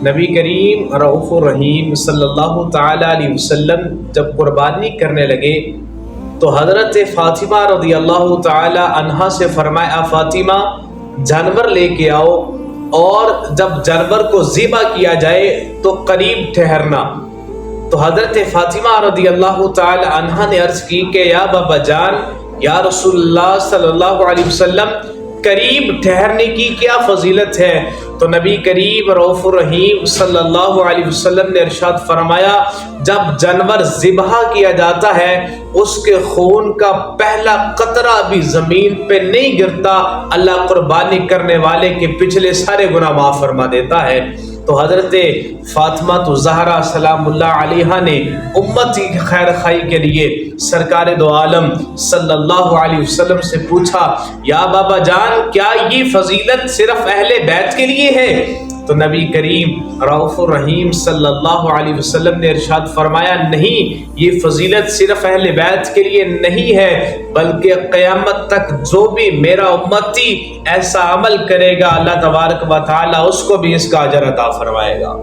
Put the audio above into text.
نبی کریم رؤوف الرحیم صلی اللہ تعالی علیہ وسلم جب قربانی کرنے لگے تو حضرت فاطمہ رضی اللہ تعالی عنہا سے فرمایا فاطمہ جانور لے کے آؤ اور جب جانور کو ذبح کیا جائے تو قریب ٹھہرنا۔ تو حضرت فاطمہ رضی اللہ تعالی عنہا نے عرض کی کہ یا بابا جان یا رسول اللہ صلی اللہ علیہ وسلم قریب ٹھہرنے کی کیا فضیلت ہے؟ تو نبی کریم رؤوف الرحیم صلی اللہ علیہ وسلم نے ارشاد فرمایا جب جانور ذبح کیا جاتا ہے اس کے خون کا پہلا قطرہ بھی زمین پہ نہیں گرتا، اللہ قربانی کرنے والے کے پچھلے سارے گناہ معاف فرما دیتا ہے۔ تو حضرت فاطمہ زہرا سلام اللہ علیہا نے امت کی خیر خواہی کے لیے سرکار دو عالم صلی اللہ علیہ وسلم سے پوچھا یا بابا جان کیا یہ فضیلت صرف اہل بیت کے لیے ہے؟ تو نبی کریم رؤوف الرحیم صلی اللہ علیہ وسلم نے ارشاد فرمایا نہیں، یہ فضیلت صرف اہل بیت کے لیے نہیں ہے بلکہ قیامت تک جو بھی میرا امتی ایسا عمل کرے گا اللہ تبارک و تعالی اس کو بھی اس کا اجر عطا فرمائے گا۔